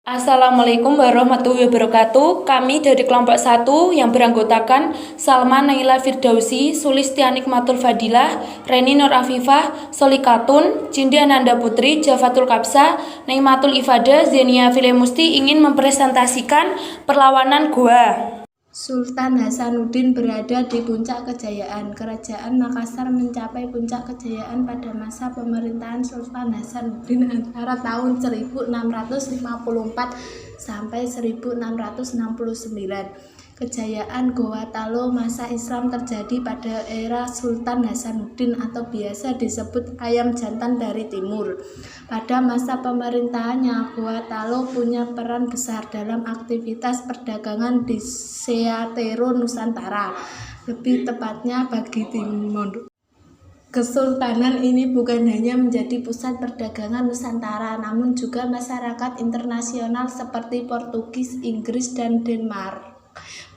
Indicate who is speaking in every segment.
Speaker 1: Assalamualaikum warahmatullahi wabarakatuh. Kami dari kelompok 1 yang beranggotakan Salma Naila Firdausi, Sulistianik Matul Fadilah, Reni Nur Afifah, Solikatun, Cindi Ananda Putri, Jafatul Kapsa, Naimatul Ifada, Zenia Filemusti ingin mempresentasikan perlawanan Goa.
Speaker 2: Sultan Hasanuddin berada di puncak kejayaan. Kerajaan Makassar mencapai puncak kejayaan pada masa pemerintahan Sultan Hasanuddin antara tahun 1654 sampai 1669. Kejayaan Goa Talo masa Islam terjadi pada era Sultan Hasanuddin atau biasa disebut ayam jantan dari timur. Pada masa pemerintahannya, Goa Talo punya peran besar dalam aktivitas perdagangan di Seantero Nusantara, lebih tepatnya bagi timur. Kesultanan ini bukan hanya menjadi pusat perdagangan Nusantara, namun juga masyarakat internasional seperti Portugis, Inggris, dan Denmark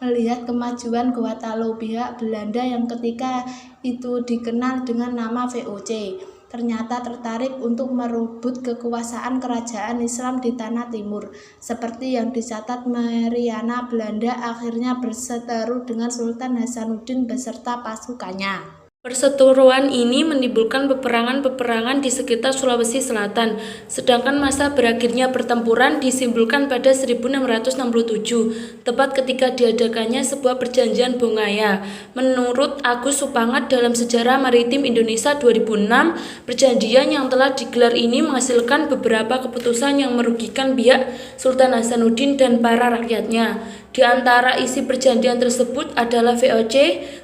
Speaker 2: melihat kemajuan Goa Talo. Pihak Belanda yang ketika itu dikenal dengan nama VOC ternyata tertarik untuk merebut kekuasaan kerajaan Islam di tanah timur. Seperti yang dicatat Mariana, Belanda akhirnya berseteru dengan Sultan Hasanuddin beserta pasukannya.
Speaker 1: Perseteruan ini menimbulkan peperangan-peperangan di sekitar Sulawesi Selatan, sedangkan masa berakhirnya pertempuran disimpulkan pada 1667, tepat ketika diadakannya sebuah perjanjian Bongaya. Menurut Agus Supangat dalam Sejarah Maritim Indonesia 2006, perjanjian yang telah digelar ini menghasilkan beberapa keputusan yang merugikan pihak Sultan Hasanuddin dan para rakyatnya. Di antara isi perjanjian tersebut adalah VOC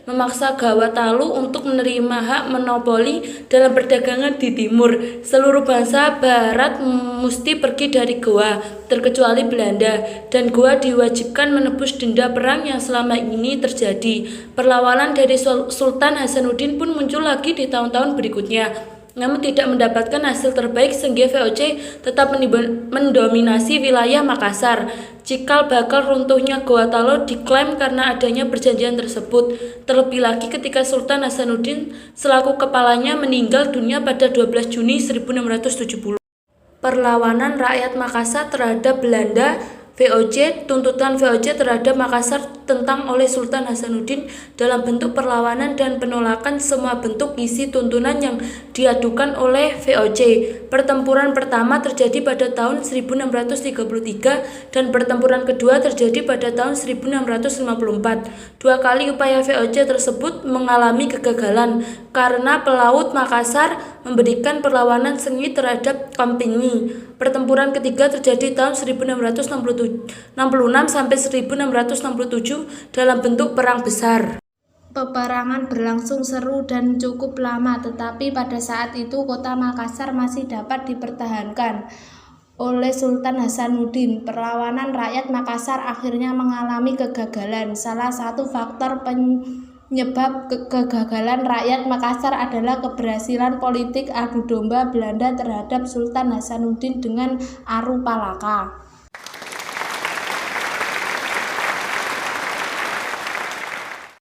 Speaker 1: memaksa Goa Talo untuk menerima hak monopoli dalam perdagangan di timur. Seluruh bangsa barat mesti pergi dari Goa, terkecuali Belanda, dan Goa diwajibkan menebus denda perang yang selama ini terjadi. Perlawanan dari Sultan Hasanuddin pun muncul lagi di tahun-tahun berikutnya, namun tidak mendapatkan hasil terbaik sehingga VOC tetap mendominasi wilayah Makassar. Cikal bakal runtuhnya Goa Talo diklaim karena adanya perjanjian tersebut, terlebih lagi ketika Sultan Hasanuddin selaku kepalanya meninggal dunia pada 12 Juni 1670. Perlawanan rakyat Makassar terhadap Belanda. VOC, tuntutan VOC terhadap Makassar tentang oleh Sultan Hasanuddin dalam bentuk perlawanan dan penolakan semua bentuk isi tuntunan yang diadukan oleh VOC. Pertempuran pertama terjadi pada tahun 1633 dan pertempuran kedua terjadi pada tahun 1654. Dua kali upaya VOC tersebut mengalami kegagalan karena pelaut Makassar memberikan perlawanan sengit terhadap Kampingi. Pertempuran ketiga terjadi tahun 1666 sampai 1667 dalam bentuk perang besar.
Speaker 2: Peperangan berlangsung seru dan cukup lama, tetapi pada saat itu kota Makassar masih dapat dipertahankan oleh Sultan Hasanuddin. Perlawanan rakyat Makassar akhirnya mengalami kegagalan. Salah satu faktor penyebab kegagalan rakyat Makassar adalah keberhasilan politik adu domba Belanda terhadap Sultan Hasanuddin dengan Aru Palaka.